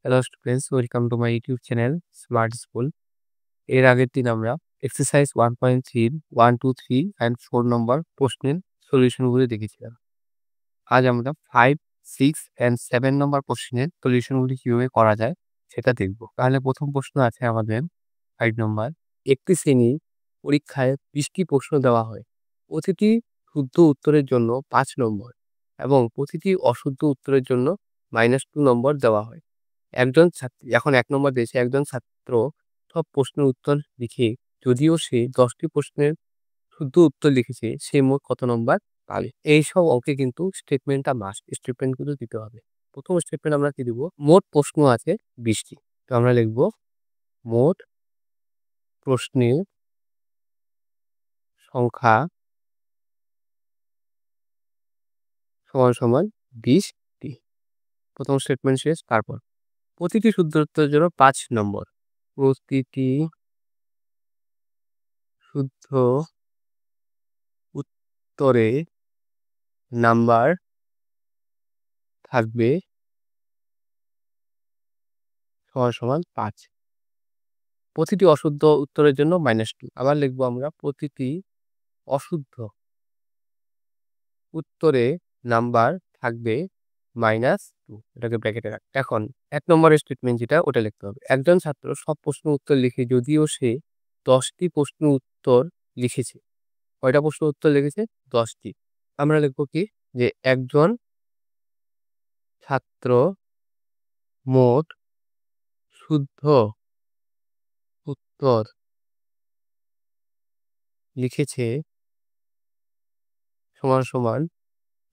Hello students, welcome to my YouTube channel smart school. এর আগের দিন আমরা এক্সারসাইজ 1.3 1, 2, 3 অ্যান্ড 4 নম্বর প্রশ্নের সলিউশনগুলি দেখেছিলাম। আজ আমরা 5, 6 অ্যান্ড 7 নম্বর প্রশ্নের সলিউশনগুলি কিভাবে করা যায় সেটা দেখব। তাহলে প্রথম প্রশ্ন আছে আমাদের 5 নম্বর। একটি শ্রেণীর পরীক্ষায় 20টি প্রশ্ন দেওয়া হয়। প্রতিটি শুদ্ধ উত্তরের জন্য 5 নম্বর এবং প্রতিটি অশুদ্ধ উত্তরের জন্য -2 নম্বর দেওয়া হয়। এখন ১ নম্বর দিয়েছে, একজন ছাত্র সব প্রশ্নের উত্তর লিখে যদিও সে ১০টি প্রশ্নের শুদ্ধ উত্তর লিখেছে, সে মোট কত নম্বর পাবে? এইসব অঙ্কে কিন্তু স্টেটমেন্টটা মাস্ট। স্টেটমেন্ট কিন্তু দিতে হবে। প্রথম স্টেটমেন্ট আমরা কি দিব? মোট প্রশ্ন আছে ২০টি। তো আমরা লিখব মোট প্রশ্নের সংখ্যা সমান ২০টি। প্রথম স্টেটমেন্ট শেষ। তারপর প্রতিটি শুদ্ধ উত্তরের জন্য ৫ নম্বর। প্রতিটি শুদ্ধ উত্তরে নাম্বার থাকবে = ৫। প্রতিটি অশুদ্ধ উত্তরের জন্য -2। আবার লিখব আমরা প্রতিটি অশুদ্ধ উত্তরে নাম্বার থাকবে -2। এটাকে ব্র্যাকেটে রাখ। এখন ১ নম্বরের স্টেটমেন্ট যেটা ওটা লিখতে হবে। একজন ছাত্র সব প্রশ্নের উত্তর লিখে যদিও সে ১০টি প্রশ্নের উত্তর লিখেছে। কয়টা প্রশ্নের উত্তর লিখেছে? ১০টি। আমরা লিখব কি? যে একজন ছাত্র মোট শুদ্ধ উত্তর লিখেছে =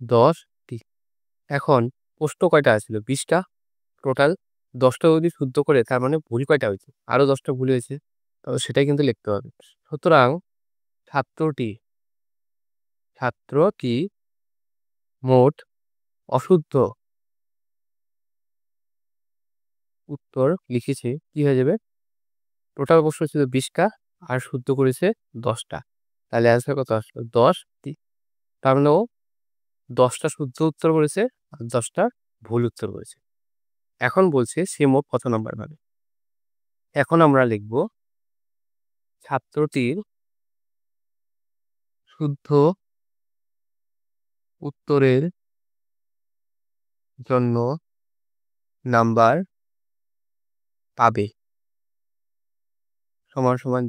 ১০টি। এখন প্রশ্ন কয়টা ছিল? ২০টা। টোটাল ১০টা যদি শুদ্ধ করে তার মানে ভুল কয়টা হয়েছে? আরো ১০টা ভুল হয়েছে। তো সেটাই কিন্তু লিখতে হবে। সুতরাং ছাত্রটি ছাত্রটি মোট অশুদ্ধ উত্তর লিখেছে কি হয়ে যাবে? টোটাল প্রশ্ন ছিল ২০টা আর শুদ্ধ করেছে ১০টা। তাহলে অ্যান্সার কত আসলো? ১০টি। তার মানে ও ১০টা শুদ্ধ উত্তর করেছে আর ১০টা ভুল উত্তর করেছে। এখন বলছে সে মোট কত নাম্বার পাবে? এখন আমরা লিখব ছাত্রটির শুদ্ধ উত্তরের জন্য নাম্বার পাবে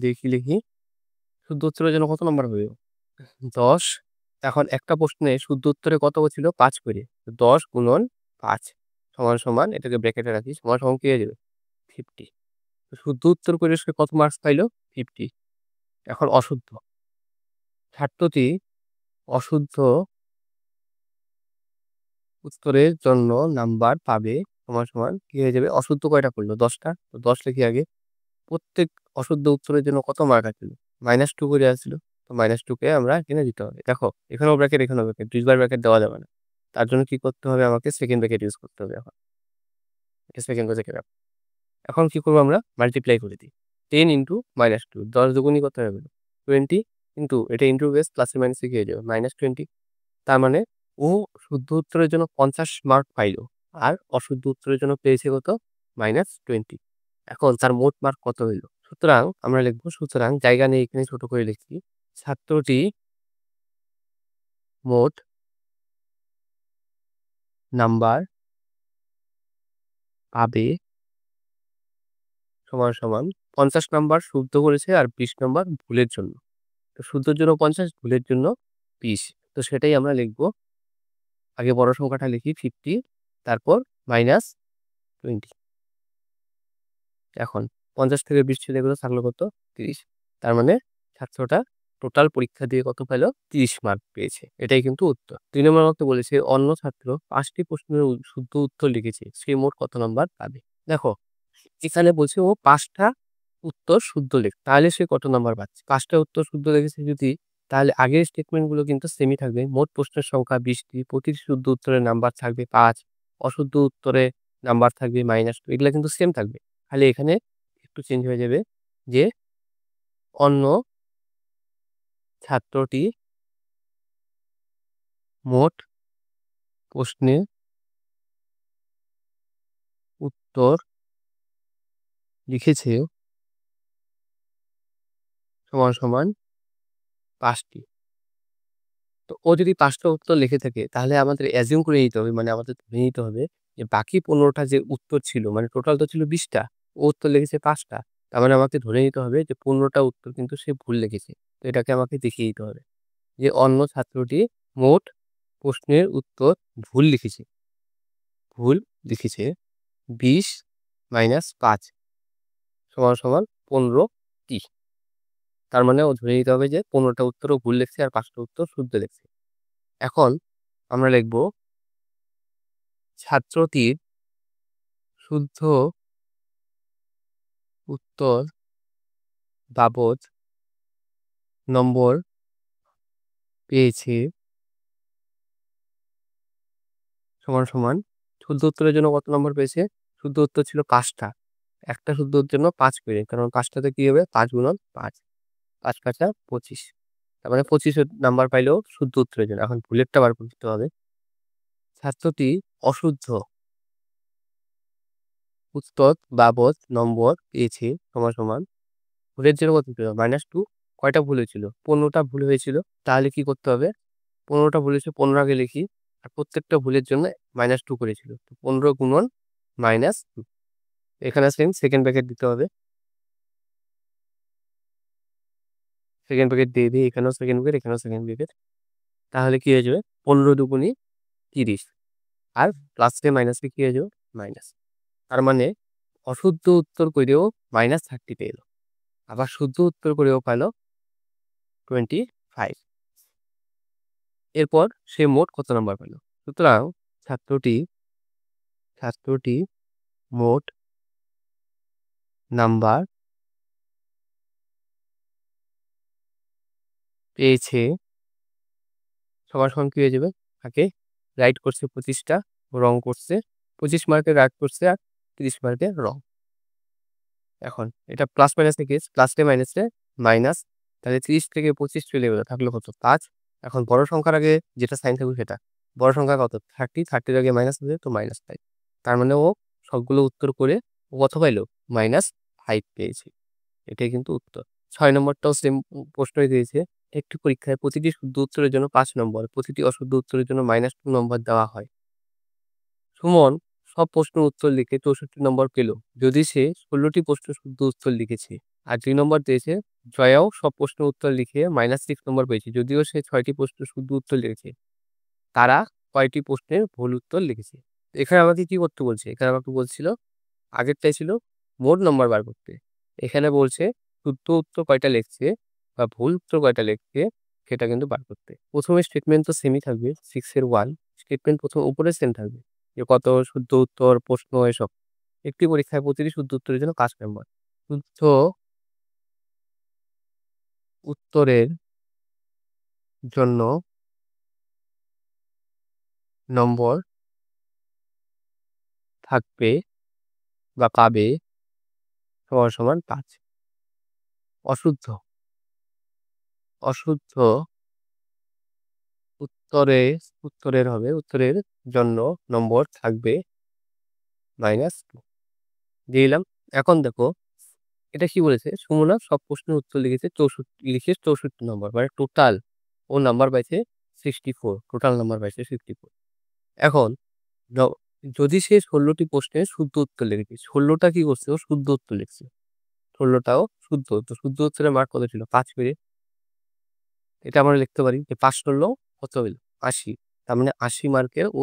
দিয়ে কি লিখি? শুদ্ধ উত্তরের জন্য কত নাম্বার পাবে? ১০। এখন একটা প্রশ্নে শুদ্ধ উত্তরে কত ছিল? ৫ করে। ১০ গুণন ৫ এটাকে ব্র্যাকেটে রাখি, কি হয়ে যাবে? 50। শুদ্ধ উত্তর করে সে কত মার্কস পাইল? 50। এখন অশুদ্ধ। ছাত্রটি অশুদ্ধ উত্তরের জন্য নাম্বার পাবে কি হয়ে যাবে? অশুদ্ধ কয়টা করলো? ১০টা। তো ১০ লিখি আগে। প্রত্যেক অশুদ্ধ উত্তরের জন্য কত মার্ক আসছিল? -2 করে আসছিল। তো -2 কে আমরা এখানে দিতে হবে। দেখো এখানেও ব্র্যাকেট, এখানেও ব্র্যাকেট। ২ বার ব্র্যাকেট দেওয়া যাবে না। তার জন্য কি করতে হবে? আমাকে সেকেন্ড ব্র্যাকেট ইউজ করতে হবে এখন। এটা সেকেন্ড ব্র্যাকেট রাখো। এখন কি করব আমরা? মাল্টিপ্লাই করে দিই। 10 × -2 ১০ দুগুণই কত হবে? 20 কিন্তু এটা ইনটু বেস প্লাসে মাইনাসে কি হয়ে যাবে? -20। তার মানে ও শুদ্ধ উত্তরের জন্য 50 মার্ক পাইল আর অশুদ্ধ উত্তরের জন্য পেয়েছে কত? -20। এখন তার মোট মার্ক কত হইল? সুতরাং আমরা লিখব, সুতরাং জায়গা নেই এখানে, ছোট করে লিখছি। ছাত্রটি মোট নাম্বার পাবে = 50 নাম্বার শুদ্ধ করেছে আর 20 নাম্বার ভুলের জন্য। তো শুদ্ধর জন্য 50, ভুলের জন্য 20। তো সেটাই আমরা লিখব। আগে বড় সংখ্যাটা লিখি 50, তারপর -20। এখন 50 থেকে 20 চলে গেল, থাকলো কত? 30। তার মানে ছাত্রটা টোটাল পরীক্ষা দিয়ে কত পেল? 30 মার্ক পেয়েছে। এটাই কিন্তু উত্তর। ২ নম্বর অঙ্কে বলেছে অন্য ছাত্র 5টি প্রশ্নের শুদ্ধ উত্তর লিখেছে, সে মোট কত নাম্বার পাবে? দেখো এখানে বলছে ও 5টা উত্তর শুদ্ধ তাহলে সে কত নাম্বার পাচ্ছে? 5টা উত্তর শুদ্ধ লিখেছে যদি, তাহলে আগের স্টেটমেন্ট গুলো কিন্তু সেমই থাকবে। মোট প্রশ্নের সংখ্যা 20টি, প্রতিটি শুদ্ধ উত্তরের নাম্বার থাকবে 5, অশুদ্ধ উত্তরে নাম্বার থাকবে -2। এগুলা কিন্তু সেম থাকবে। খালি এখানে একটু চেঞ্জ হয়ে যাবে যে অন্য ছাত্রটি মোট প্রশ্নের উত্তর লিখেছে সমান সমান 5টি। তো ও যদি 5টা উত্তর লিখে থাকে তাহলে আমাদের অ্যাজিউম করে নিতে হবে, মানে আমাদের ধরে নিতে হবে যে বাকি 15টা যে উত্তর ছিল, মানে টোটাল তো ছিল 20টা, ও উত্তর লিখেছে 5টা। তার মানে আমাকে ধরে নিতে হবে যে 15টা উত্তর কিন্তু সে ভুল লিখেছে। তো এটাকে আমাকে দেখিয়ে দিতে হবে যে অন্য ছাত্রটি মোট প্রশ্নের উত্তর ভুল লিখেছে। ভুল লিখেছে 20 - 5 সমান সমান 15টি। তার মানে ও ধরে নিতে হবে যে 15টা উত্তরও ভুল লিখছে আর 5টা উত্তর শুদ্ধ লিখছে। এখন আমরা লিখব ছাত্রটির শুদ্ধ উত্তর বাবদ নম্বর পেয়েছে সমান সমান শুদ্ধ উত্তরের জন্য কত নম্বর পেয়েছে? শুদ্ধ উত্তর ছিল 5টা। একটা শুদ্ধ উত্তরের জন্য 5 করে, কারণ 5টাতে কি হবে 5 গুণন 5, 5 5 25। তার মানে 25 নাম্বার পাইলেও শুদ্ধ উত্তরের জন্য। এখন ভুলেরটা বার করতে হবে। ছাত্রটি অশুদ্ধ উত্তর বাবদ নম্বর পেয়েছে সমান সমান ভুলের জন্য কত পেল -2। কয়টা ভুল হয়েছিল? 15টা ভুল হয়েছিল। তাহলে কি করতে হবে? 15টা ভুল হয়েছে, 15 আগে লিখি। আর প্রত্যেকটা ভুলের জন্য -2 করেছিল, তো 15 গুণন -2। এখানে সেম সেকেন্ড ব্র্যাকেট দিতে হবে। সেকেন্ড ব্র্যাকেট দিয়ে দিই, এখানেও সেকেন্ড ব্র্যাকেট, এখানেও সেকেন্ড ব্র্যাকেট। তাহলে কি হয়ে যাবে 15 দুগুণী 30, আর প্লাসে মাইনাসে কি হয়ে যাবে মাইনাস। তার মানে অশুদ্ধ উত্তর করেও -30 পেল, আবার শুদ্ধ উত্তর করেও পেল 25। এরপর সে মোট কত নাম্বার পেল? সুতরাং ছাত্রটি মোট নাম্বার পেয়েছে সবার সমান কি হয়ে যাবে? তাকে রাইট করছে 25টা, রং করছে 25 মার্কের রাইট করছে, আর 30 মার্কের রং। এখন এটা প্লাস মাইনাস থেকে প্লাসে মাইনাসে মাইনাস, তাহলে 30 থেকে 25 চলে গেল, থাকলো কত 5। এখন বড় সংখ্যার আগে যেটা সাইন থাকবে সেটা, বড় সংখ্যা কত 30, 30-র আগে মাইনাস হবে তো -5। তার মানে ও সবগুলো উত্তর করে ও কত পাইলো -5 পেয়েছে। এটাই কিন্তু উত্তর। 6 নম্বরটাও সেম প্রশ্নই দিয়েছে। একটি পরীক্ষায় প্রতিটি শুদ্ধ উত্তরের জন্য 5 নম্বর, প্রতিটি অশুদ্ধ উত্তরের জন্য -2 নম্বর দেওয়া হয়। সুমন সব প্রশ্নের উত্তর লিখে 64 নম্বর পেল যদি সে 16টি প্রশ্নের শুদ্ধ উত্তর লিখেছে। আর 2 নম্বর দিয়েছে জয়াও সব প্রশ্নের উত্তর লিখে -6 নম্বর পেয়েছে যদিও সে 6টি প্রশ্নের শুদ্ধ উত্তর লিখেছে। তারা কয়টি প্রশ্নের ভুল উত্তর লিখেছে? এখানে আমাকে কি করতে বলছে? এখানে আমাকে বলছিল আগেরটাই ছিল মোট নম্বর বার করতে। এখানে বলছে শুদ্ধ উত্তর কয়টা লিখছে বা ভুল উত্তর কয়টা লিখছে সেটা কিন্তু বার করতে। প্রথমে স্টেটমেন্ট তো সেমই থাকবে, 6-এর 1 স্টেটমেন্ট প্রথম উপরে সেম থাকবে যে কত শুদ্ধ উত্তর, প্রশ্ন এসব। একটি পরীক্ষায় প্রতিটি শুদ্ধ উত্তরের জন্য 5 নম্বর। শুদ্ধ উত্তরের জন্য নম্বর থাকবে বা পাবে সমান সমান 5। অশুদ্ধ অশুদ্ধ উত্তরের হবে উত্তরের জন্য নম্বর থাকবে -2 দিয়ে দিলাম। এখন দেখো এটা কি বলেছে, সুমনা সব প্রশ্নের উত্তর লিখেছে 64 নম্বর, মানে টোটাল ও নাম্বার পাইছে 64, টোটাল নাম্বার পাইছে 64। এখন য- যদি সে 16টি প্রশ্নের শুদ্ধ উত্তর লিখেছে, 16টা কি করছে ও শুদ্ধ উত্তর লিখছে, 16টাও শুদ্ধ উত্তর, শুদ্ধ উত্তরের মার্ক কত ছিল 5 করে। এটা আমরা লিখতে পারি যে 5 করলেও কত হইল 80, তার মানে 80 মার্কের ও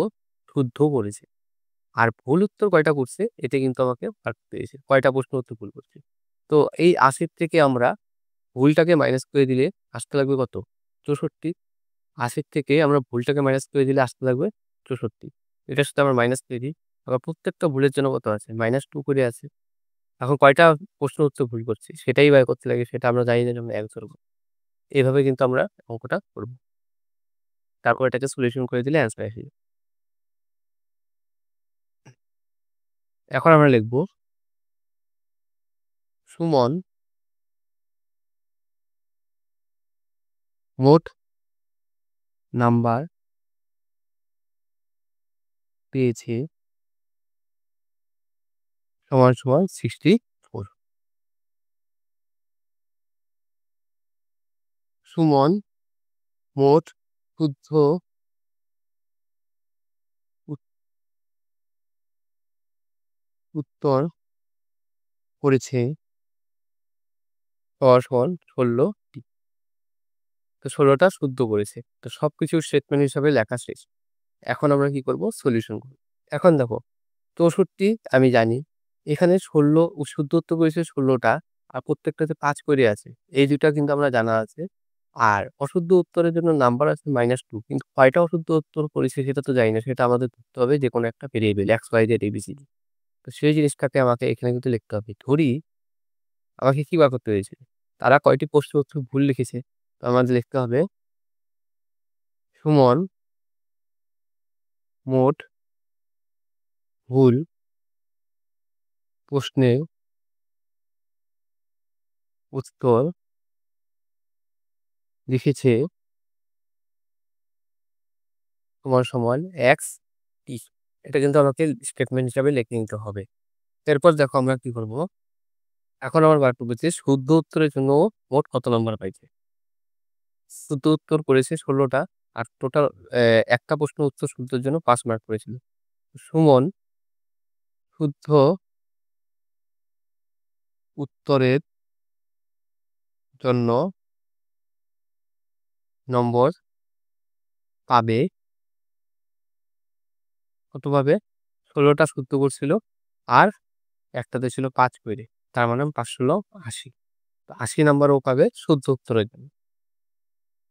শুদ্ধ করেছে। আর ভুল উত্তর কয়টা করছে এটা কিন্তু আমাকে মার্ক দিয়েছে, কয়টা প্রশ্ন উত্তর ভুল করছে। তো এই 80 থেকে আমরা ভুলটাকে মাইনাস করে দিলে আসতে লাগবে কত 64। 80 থেকে আমরা ভুলটাকে মাইনাস করে দিলে আসতে লাগবে 64। এটার সাথে আমরা মাইনাস করে দিই, আবার প্রত্যেকটা ভুলের জন্য কত আছে -2 করে আছে। এখন কয়টা প্রশ্ন উত্তর ভুল করছি সেটাই বার করতে লাগে, সেটা আমরা জানি না, আমরা এক ধরবো। এইভাবে কিন্তু আমরা অঙ্কটা করব, তারপর এটাকে সলিউশন করে দিলে অ্যান্সার আসে। এখন আমরা লিখব সুমন মোট নাম্বার পেয়েছে সমান সমান 64। সুমন মোট শুদ্ধ উত্তর করেছে সমান সমান 16টি। তো 16টা শুদ্ধ করেছে। তো সবকিছু স্টেটমেন্ট হিসাবে লেখা শেষ। এখন আমরা কি করব? সলিউশন করব। এখন দেখো 64 আমি জানি। এখানে 16 শুদ্ধ উত্তর করেছে 16টা আর প্রত্যেকটাতে 5 করে আছে। এই 2টা কিন্তু আমরা জানা আছে। আর অশুদ্ধ উত্তরের জন্য নাম্বার আছে -2, কিন্তু কয়টা অশুদ্ধ উত্তর করেছে সেটা তো জানি না। সেটা আমাদের ধরতে হবে যেকোনো একটা variable x, y, z, abcd। তো সেই জিনিসটাকে আমাকে এখানে কিন্তু লিখতে হবে। ধরি আমাকে কি বার করতে হয়েছে? তারা কয়টি প্রশ্নের উত্তর ভুল লিখেছে? তো আমাদের লিখতে হবে সুমন মোট ভুল প্রশ্নের উত্তর লিখেছে সমান সমান x t। এটা কিন্তু আমাকে স্টেটমেন্ট হিসাবে লিখে নিতে হবে। এরপর দেখো আমরা কি করব? এখন আমার বার করব যে শুদ্ধ উত্তরের জন্য ও মোট কত নাম্বার পাইছে। শুদ্ধ উত্তর করেছে 16টা আর টোটাল একটা প্রশ্ন উত্তর শুদ্ধের জন্য 5 মার্ক করেছিল। সুমন শুদ্ধ উত্তরের জন্য নম্বর পাবে কত পাবে? 16টা শুদ্ধ করছিল আর একটাতে ছিল 5 করে। তার মানে 5 ষোলো 80। তো 80 নাম্বার ও পাবে শুদ্ধ উত্তরের জন্য।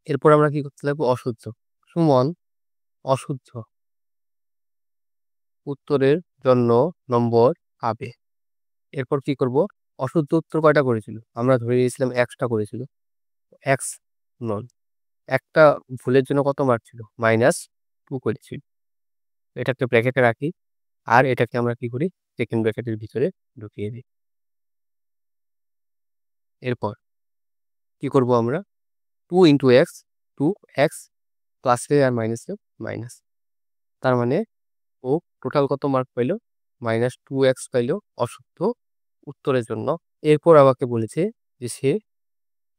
এরপর আমরা কি করতে লাগবো? অশুদ্ধ। সুমন অশুদ্ধ উত্তরের জন্য নম্বর পাবে। এরপর কি করব? অশুদ্ধ উত্তর কয়টা করেছিল? আমরা ধরে নিয়েছিলাম 1টা করেছিল। x নন। একটা ভুলের জন্য কত মার্ক ছিল? -2 করেছিল। এটাকে ব্র্যাকেটে রাখি আর এটাকে আমরা কি করি? সেকেন্ড ব্র্যাকেটের ভিতরে ঢুকিয়ে দিই। এরপর কি করব আমরা? 2 × x, 2x প্লাসে আর মাইনাসে মাইনাস। তার মানে ও টোটাল কত মার্ক পাইলো? -2x পাইলো অশুদ্ধ উত্তরের জন্য। এরপর আমাকে বলেছে যে সে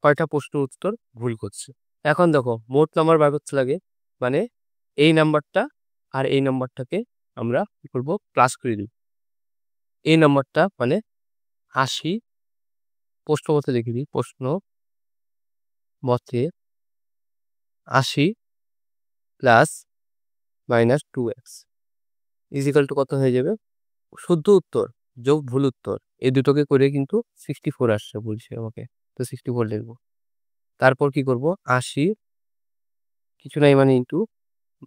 কয়টা প্রশ্নের উত্তর ভুল করছে। এখন দেখো মোট নাম্বার বার করতে লাগে, মানে এই নাম্বারটা আর এই নাম্বারটাকে আমরা কি করব? প্লাস করে দিব। এই নাম্বারটা মানে 80, প্রশ্ন মতে লিখে দিই, প্রশ্ন মতে 80 প্লাস -2x ইজিক্যাল টু কত হয়ে যাবে? শুদ্ধ উত্তর যোগ ভুল উত্তর এই দুটোকে করে কিন্তু 64 আসছে বলছে আমাকে। তো 64 লিখবো। তারপর কি করব? 80 কিছু নাই মানে ইন্টু,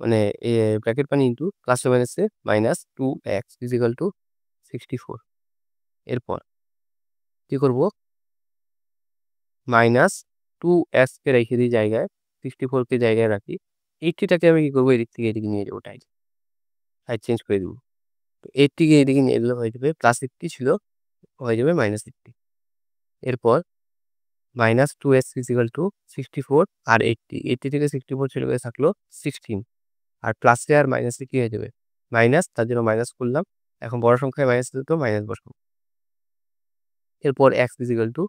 মানে ব্র্যাকেট মানে ইন্টু প্লাসে মাইনাসে -2x ইজিক্যাল টু 64। এরপর কি করব? -2x কে রেখে দিই জায়গায়, 64 কে জায়গায় রাখি। 80টাকে আমি কি করবো? এদিক থেকে এদিকে নিয়ে যাবো, তাই সাইড চেঞ্জ করে দেবো। তো 80 কে এদিকে নিয়ে গেলে হয়ে যাবে +80 ছিল, হয়ে যাবে -80। এরপর -2x ইজিক্যাল টু 64 আর 80 থেকে 64 চলে গেলে থাকলো 16 আর প্লাসে আর মাইনাসে কি হয়ে যাবে? মাইনাস, তার জন্য মাইনাস করলাম। এখন বড় সংখ্যায় মাইনাস দিলে তো মাইনাস বসাবো। এরপর x ইজিক্যাল টু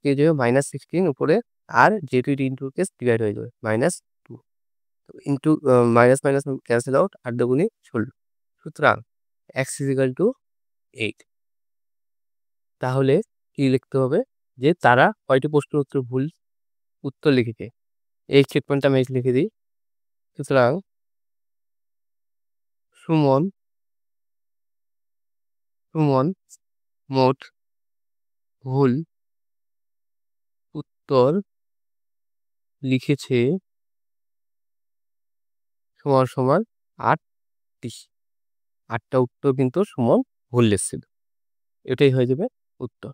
কি হয়ে যাবে? -16 উপরে আর যেহেতু এটা ইন্টু কেস ডিভাইড হয়ে যাবে -2 into minus minus cancel out, 8 দুগুণে 16। সুতরাং x ইজিক্যাল টু 8। তাহলে কি লিখতে হবে? যে তারা কয়টি প্রশ্নের উত্তর ভুল উত্তর লিখেছে। এই স্টেটমেন্টটা আমি লিখে দিই। সুতরাং সুমন মোট ভুল উত্তর লিখেছে সমান সমান 8টি। 8টা উত্তর কিন্তু সুমন ভুল লিখছিল। এটাই হয়ে যাবে উত্তর।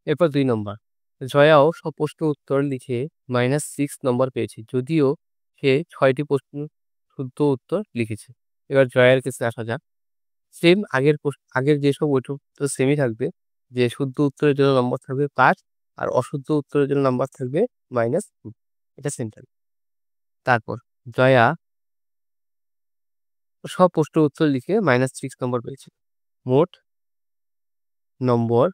এরপর 2 নম্বর। জয়াও সব প্রশ্নের উত্তর লিখে -6 নম্বর পেয়েছে, যদিও সে 6টি প্রশ্ন শুদ্ধ উত্তর লিখেছে। এবার জয়ার কাছে আসা যাক। সেম আগের যেসব উত্তর সেমই থাকবে, যে শুদ্ধ উত্তরের জন্য নম্বর থাকবে 5 আর অশুদ্ধ উত্তরের জন্য নাম্বার থাকবে -2। এটা সেম থাকবে। তারপর জয়া সব প্রশ্নের উত্তর লিখে -6 নম্বর পেয়েছে। মোট নম্বর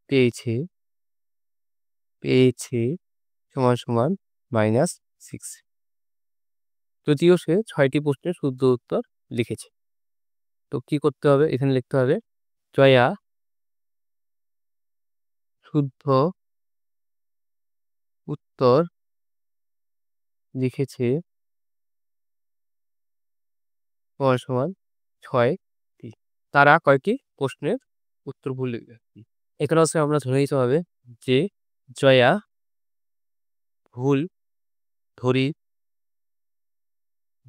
পেয়েছে পেয়েছে সমান সমান -6। যদিও সে ৬টি প্রশ্নের শুদ্ধ উত্তর লিখেছে। তো কি করতে হবে? এখানে লিখতে হবে জয়া শুদ্ধ উত্তর লিখেছে সমান সমান ৬টি। তারা কয়টি প্রশ্নের উত্তর ভুল লিখেছে? এখানে হচ্ছে আমরা ধরে নিতে হবে যে জয়া ভুল ধরি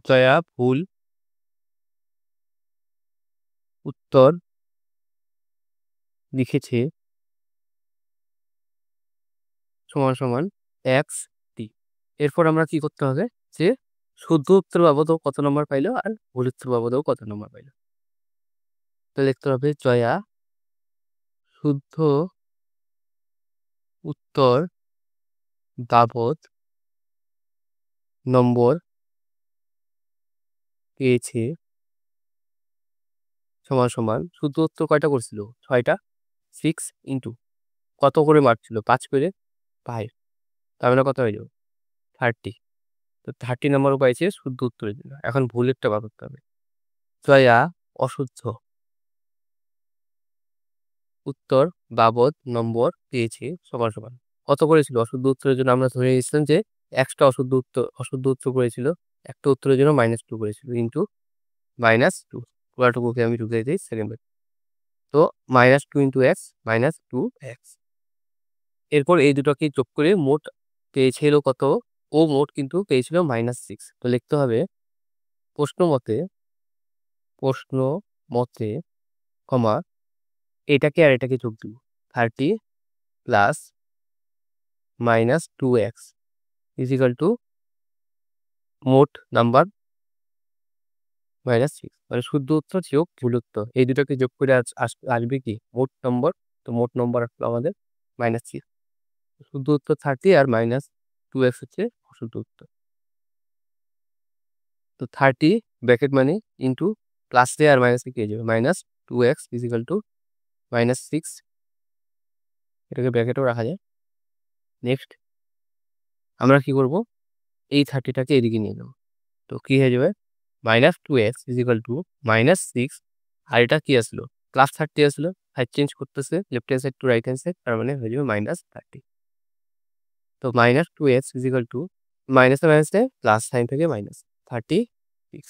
জয়া ভুল উত্তর লিখেছে সমান সমান x_t। এরপর আমরা কি করতে হবে যে শুদ্ধ উত্তর বাবদও কত নম্বর পাইলো আর ভুল উত্তর বাবদও কত নম্বর পাইলো। তো লিখতে হবে জয়া শুদ্ধ উত্তর বাবদ নম্বর পেয়েছে সমান সমান শুদ্ধ উত্তর কয়টা করছিল? ৬টা। 6 ইন্টু কত করে মার্ক ছিল? ৫ করে 5, তার মানে কত হয়ে যাবে? 30। তো 30 নম্বরও পাইছে শুদ্ধ উত্তরের জন্য। এখন ভুলেরটা বার করতে হবে। জয়া অশুদ্ধ উত্তর বাবদ নম্বর পেয়েছে সমান সমান কত করেছিল? অশুদ্ধ উত্তরের জন্য আমরা ধরে নিয়েছিলাম যে একটা অশুদ্ধ উত্তর করেছিল, একটা উত্তরের জন্য -2 করেছিল ইন্টু -2। পুরাটুকুকে আমি ঢুকিয়ে দিই সেকেন্ড। তো -2 ইন্টু x -2x। এরপর এই দুটোকে যোগ করে মোট পেয়েছিল কত? ও মোট কিন্তু পেয়েছিল -6। তো লিখতে হবে প্রশ্ন মতে কমা এটাকে আর এটাকে যোগ দিব 30 প্লাস -2x ইজিক্যাল টু মোট নাম্বার -6, মানে শুদ্ধ উত্তর যোগ ভুল উত্তর এই দুটোকে যোগ করে আসবে কি মোট নম্বর। তো মোট নম্বর আসলো আমাদের -6। শুদ্ধ উত্তর 30 আর -2x হচ্ছে অশুদ্ধ উত্তর। তো 30 ব্র্যাকেট মানে ইন্টু প্লাস দিয়ে আর মাইনাসে কি হয়ে যাবে -2x ইজিক্যাল টু -6। এটাকে ব্র্যাকেটও রাখা যায়। নেক্সট আমরা কি করব? এই 30টাকে এদিকে নিয়ে নেব। তো কি হয়ে যাবে -2x ইজিক্যাল টু -6। আর এটা কি আসলো? +30 আসলো। সাইড চেঞ্জ করতেছে left hand side to right hand side, তার মানে হয়ে যাবে -30। তো -2x ইজিক্যাল টু মাইনাসে মাইনাসে প্লাস সাইন থেকে -36।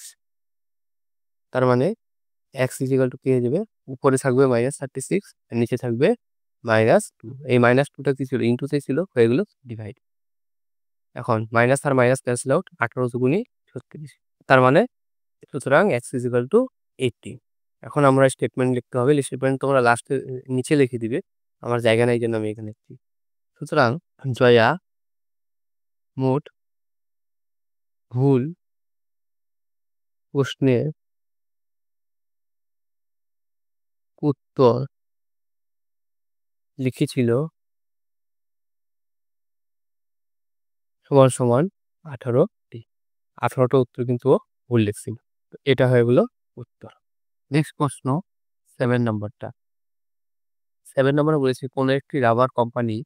তার মানে x ইজিক্যাল টু কি হয়ে যাবে? উপরে থাকবে -36 আর নিচে থাকবে -2। এই -2টা কি ছিল? ইনটুতে ছিল, হয়ে গেল ডিভাইড। এখন মাইনাস আর মাইনাস ক্যান্সেল আউট, 18 দুগুণে 36। তার মানে সুতরাং x ইজিক্যাল টু 80। এখন আমরা স্টেটমেন্ট লিখতে হবে। স্টেটমেন্ট তোমরা লাস্টে নিচে লিখে দিবে, আমার জায়গা নাই জন্য আমি এখানে লিখছি। সুতরাং জয়া মোট ভুল প্রশ্নের উত্তর লিখেছিল সমান সমান 18টি। 18টা উত্তর কিন্তু ও ভুল লিখছিল। তো এটা হয়ে গেল উত্তর। নেক্সট প্রশ্ন 7 নম্বরটা। 7 নম্বরে বলেছে কোনো একটি রাবার কোম্পানি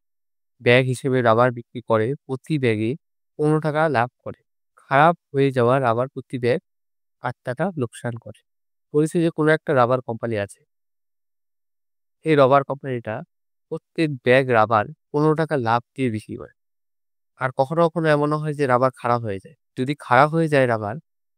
ব্যাগ হিসেবে রাবার বিক্রি করে প্রতি ব্যাগে 15 টাকা লাভ করে। খারাপ হয়ে যাওয়া রাবার প্রতি ব্যাগ 8 টাকা লোকসান করে। বলেছে যে কোনো একটা রাবার কোম্পানি আছে, এই রাবার কোম্পানিটা প্রত্যেক ব্যাগ রাবার 15 টাকা লাভ দিয়ে বিক্রি করে। আর কখনো কখনো এমনও হয় যে রাবার খারাপ হয়ে যায়। যদি খারাপ হয়ে যায় রাবার,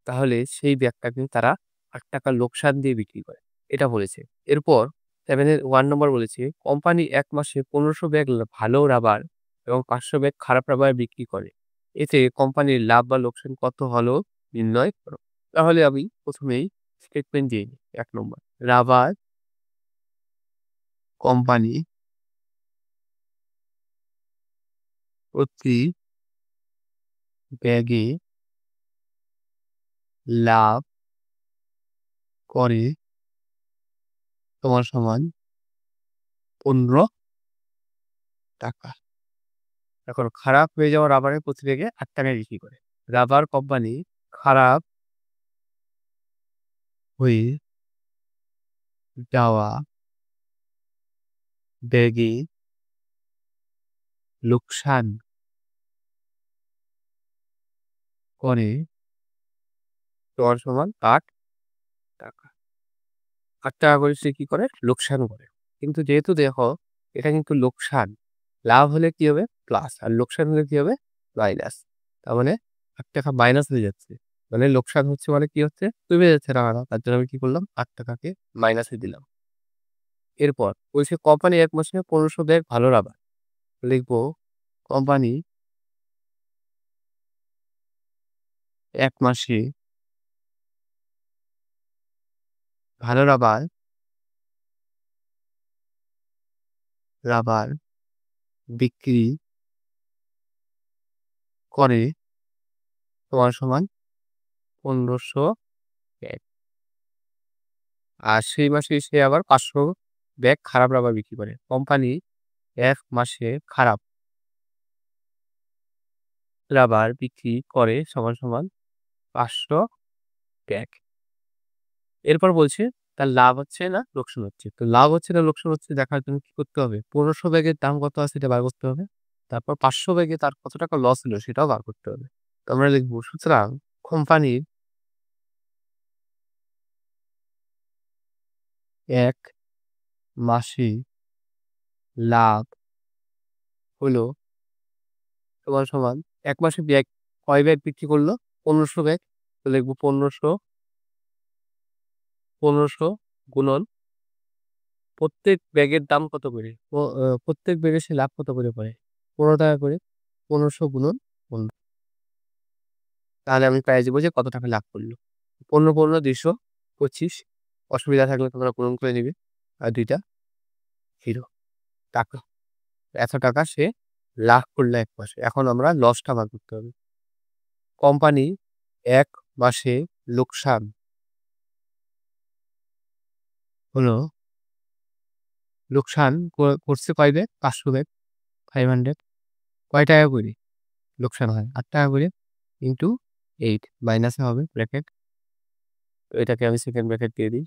তাহলে সেই ব্যাগটা কিন্তু তারা 8 টাকা লোকসান দিয়ে বিক্রি করে। এটা বলেছে। এরপর 7 এর 1 নম্বর বলেছে কোম্পানি ১ মাসে 1500 ব্যাগ ভালো রাবার এবং 500 ব্যাগ খারাপ রাবার বিক্রি করে। এতে কোম্পানির লাভ বা লোকসান কত হলো নির্ণয় করো। তাহলে আমি প্রথমেই স্টেটমেন্ট দিয়ে নিই। ১ নম্বর রাবার কোম্পানি প্রতি ব্যাগে লাভ করে সমান সমান 15 টাকা। এখন খারাপ হয়ে যাওয়া রাবারের প্রতি ব্যাগে 8 টাকায় বিক্রি করে। রাবার কোম্পানি খারাপ হয়ে যাওয়া ব্যাগে লোকসান করে সমান ৮ টাকা। ৮ টাকা করে সে কি করে? লোকসান করে। কিন্তু যেহেতু দেখো এটা কিন্তু লোকসান। লাভ হলে কি হবে? প্লাস। আর লোকসান হলে কি হবে? মাইনাস। তার মানে ৳৮ মাইনাস হয়ে যাচ্ছে। মানে লোকসান হচ্ছে মানে কি হচ্ছে? কমে যাচ্ছে টাকাটা। তার জন্য আমি কি করলাম? ৳৮ কে মাইনাসে দিলাম। এরপর বলছে কোম্পানি ১ মাসে ১৫০০ ব্যাগ ভালো রাবার। লিখবো কোম্পানি ১ মাসে ভালো রাবার বিক্রি করে সমান ১৫০০ ব্যাগ। আর সেই মাসে সে আবার ৫০০ ব্যাগ খারাপ রাবার বিক্রি করে। কোম্পানি ১ মাসে খারাপ রাবার বিক্রি করে সমান ৫০০ ব্যাগ। এরপর বলছে তার লাভ হচ্ছে না লোকসান হচ্ছে। তো লাভ হচ্ছে না লোকসান হচ্ছে দেখার জন্য কি করতে হবে? ১৫০০ ব্যাগের দাম কত আছে এটা বার করতে হবে। তারপর ৫০০ ব্যাগে তার কত টাকা লস হলো সেটাও বার করতে হবে। তো আমরা লিখব সুতরাং কোম্পানির ১ মাসে লাভ হলো সমান ১ মাসে ব্যাগ কয় ব্যাগ বিক্রি করলো? ১৫০০ ব্যাগ। তো লিখব ১৫০০ গুণন প্রত্যেক ব্যাগের দাম কত করে? প্রত্যেক ব্যাগে সে লাভ কত করে পায়? ৳১৫ করে। ১৫০০ গুণন ১৫। তাহলে আমি প্রাইস দিব যে কত টাকা লাভ করলো। ১৫, ২২৫। অসুবিধা থাকলে তোমরা পূরণ করে নিবে। আর ২ টা 0 টাকা। এত টাকা সে লাভ করলো ১ মাসে। এখন আমরা লসটা বার করতে হবে। কোম্পানি ১ মাসে লোকসান হলো লোকসান করছে কয় ব্যাগ? ৫০০ ব্যাগ, 500 কয় টাকা করে লোকসান হয়? ৳৮ করে ইন্টু 8 মাইনাসে হবে ব্র্যাকেট। তো এটাকে আমি সেকেন্ড ব্র্যাকেট দিয়ে দিই।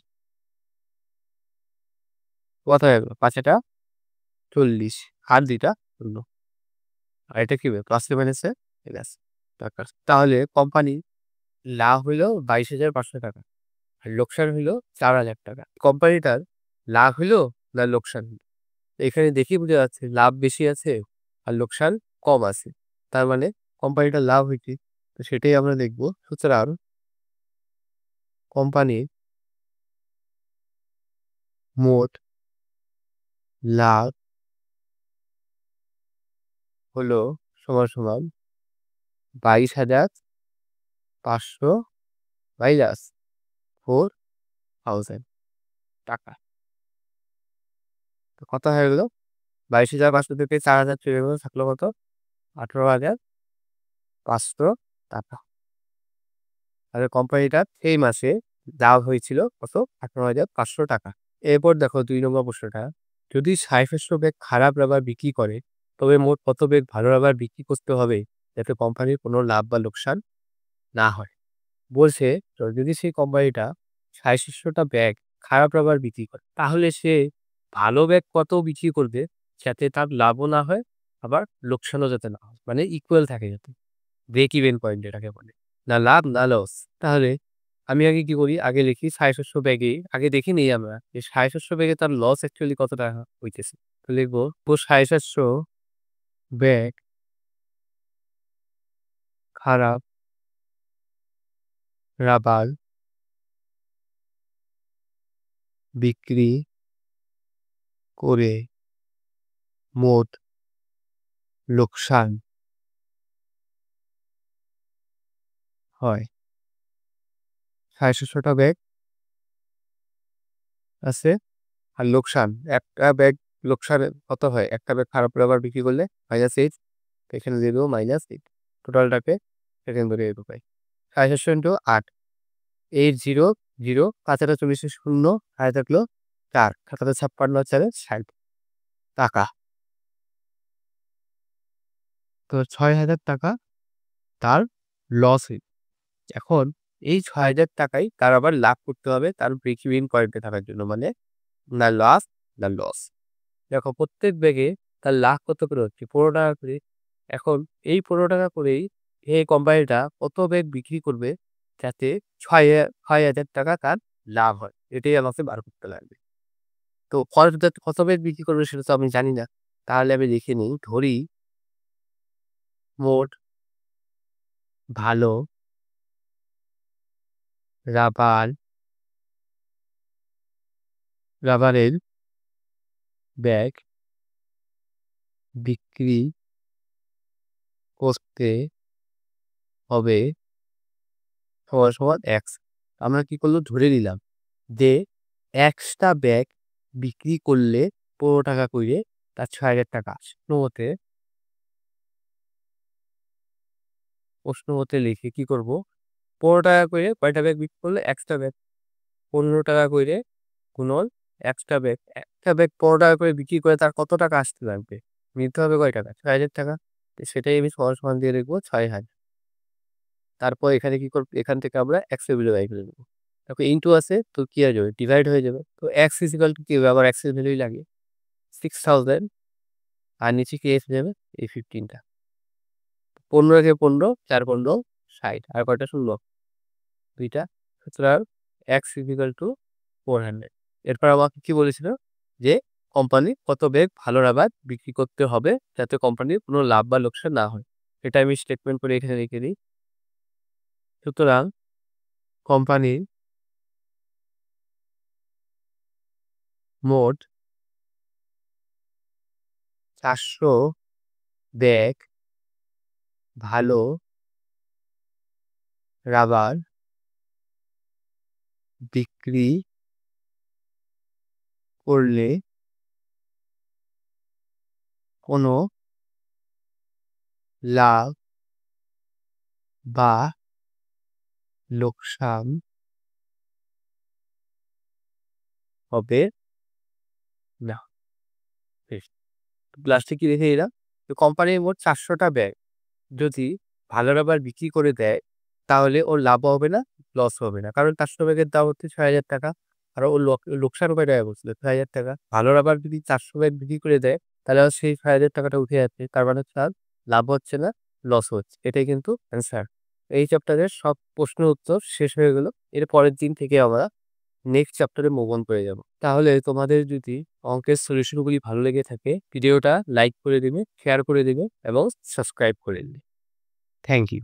কত হয়ে গেল? ৫ টা ৪০ আর ২ টা ০। আর এটা কি হবে? প্লাসে মাইনাসে মাইনাস টাকা। তাহলে কোম্পানির লাভ হইলো ৳২২,৫০০ আর লোকসান হইলো ৳৪,০০০। কোম্পানিটার লাভ হইলো না লোকসান হইলো? এখানে দেখেই বোঝা যাচ্ছে লাভ বেশি আছে আর লোকসান কম আছে। তার মানে কোম্পানিটার লাভ হইছে। তো সেটাই আমরা দেখব। সুতরাং কোম্পানির মোট লাভ হলো সমান ২২,৫০০ মাইনাস 4,০০০ টাকা। তো কত হয়ে গেল? ২২,৫০০ থেকে ৪,০০০ চলে গেল থাকলো কত? ১৮,৫০০ টাকা। তাহলে কোম্পানিটার সেই মাসে লাভ হয়েছিল কত? ১৮,৫০০ টাকা। এরপর দেখো ২ নম্বর প্রশ্নটা। যদি ৬৫০ ব্যাগ খারাপ রাবার বিক্রি করে তবে মোট কত ব্যাগ ভালো রাবার বিক্রি করতে হবে যাতে কোম্পানির কোনো লাভ বা লোকসান না হয়? বলছে যদি সেই কোম্পানিটা ৬৫০ টা ব্যাগ খারাপ রাবার বিক্রি করে তাহলে সে ভালো ব্যাগ কত বিক্রি করবে যাতে তার লাভও না হয় আবার লোকসানও যাতে না হয়। মানে ইকুয়াল থাকে যাতে। ব্রেক ইভেন পয়েন্ট এটাকে বলে। না লাভ না লস। তাহলে আমি আগে কি করি? আগে লিখি ৬৫০ ব্যাগে আগে দেখে নেই আমরা যে ৬৫০ ব্যাগে তার লস অ্যাকচুয়ালি কত টাকা হইতেছে। তো লিখব ৬৫০ ব্যাগ খারাপ রাবার বিক্রি করে মোট লোকসান হয়। ৬৫০ টা ব্যাগ আছে আর লোকসান। একটা ব্যাগ লোকসানের কত হয়? একটা ব্যাগ খারাপ রাবার বিক্রি করলে -8 এখানে দিয়ে দেবো -8 টোটালটাকে সেকেন্ড ধরে দেবো ভাই। ৬৫০০ ইন্টু ৮ 8 0 0 ৫ টা ৪০ এ ০ আর থাকলো ৪ ৭ টা ৫৬ আর ৪ ৬০ টাকা। তো ৳৬,০০০ তার লস হইল। এখন এই ৳৬,০০০ তার আবার লাভ করতে হবে তার ব্রেক ইভেন পয়েন্টে থাকার জন্য। মানে না লাভ না লস। দেখো প্রত্যেক ব্যাগে তার লাভ কত করে হচ্ছে? ১৫ টাকা করে। এখন এই ১৫ টাকা করেই এই কোম্পানিটা কত ব্যাগ বিক্রি করবে যাতে ৬,০০০ টাকা তার লাভ হয়। এটাই আমাকে বার করতে লাগবে। তো কত ব্যাগ বিক্রি করবে সেটা তো আমি জানি না। তাহলে আমি লিখে নিই, ধরি মোট ভালো রাবার রাবারের ব্যাগ বিক্রি করতে হবে =X। আমরা কি করলাম? ধরে নিলাম যে ১০০ ব্যাগ বিক্রি করলে ১৫ টাকা কইরে তার ৬,০০০ টাকা আসে। প্রশ্ন মতে লিখে কি করব? ১৫ টাকা কইরে কয়টা ব্যাগ বিক্রি করলে? ১০০ ব্যাগ। ১৫ টাকা কইরে গুণন ১০০ ব্যাগ। একটা ব্যাগ ১৫ টাকা করে বিক্রি করে তার কত টাকা আসতে লাগবে? নিতে হবে কয় টাকা? ৬,০০০ টাকা। তো সেটাই আমি সমান দিয়ে লিখব ৬,০০০। তারপর এখানে কি করব? এখান থেকে আমরা x এর ভ্যালু বাই করে নেব। দেখো ইনটু আছে তো কি হয়ে যাবে? ডিভাইড হয়ে যাবে। তো x কি হবে? আবার x এর ভ্যালুই লাগে। ৬,০০০ আর নিচে কি এসে যাবে? এই 15 টা। ১৫ কে ১৫, ৪ ১৫ ৬০ আর কয়টা শূন্য? ২ টা। সুতরাং x = 400। এরপর আমাকে কি বলেছিল? যে কোম্পানি কত ব্যাগ ভালো রাবার বিক্রি করতে হবে যাতে কোম্পানির কোনো লাভ বা লোকসান না হয়। এটা আমি স্টেটমেন্ট করে এখানে লিখে দিই। সুতরাং কোম্পানির মোট ৪০০ ব্যাগ ভালো রাবার বিক্রি করলে কোনো লাভ বা লোকসান হবে না। বেশ। লাস্টে কি রেখে দিলাম? তো কোম্পানির মোট ৪০০ টা ব্যাগ যদি ভালো রাবার বিক্রি করে দেয়, তাহলে ওর লাভও হবে না, লস হবে না। কারণ ৪০০ ব্যাগের দাম হচ্ছে ৬,০০০ টাকা। আর ওর লোকসান কয় টাকা বলছিল? ৬,০০০ টাকা। ভালো রাবার যদি ৪০০ ব্যাগ বিক্রি করে দেয়, তাহলে আর সেই ৬,০০০ টাকাটা উঠে যাচ্ছে। তার মানে তার লাভ হচ্ছে না, লস হচ্ছে। এটাই কিন্তু অ্যান্সার। এই চ্যাপ্টারের সব প্রশ্নের উত্তর শেষ হয়ে গেল। এর পরের দিন থেকে আমরা নেক্সট চ্যাপ্টারে মুভ অন করে যাব। তাহলে তোমাদের যদি অঙ্কের সলিউশনগুলি ভালো লেগে থাকে, ভিডিওটা লাইক করে দিবে, শেয়ার করে দিবে এবং সাবস্ক্রাইব করে দিবে। Thank you.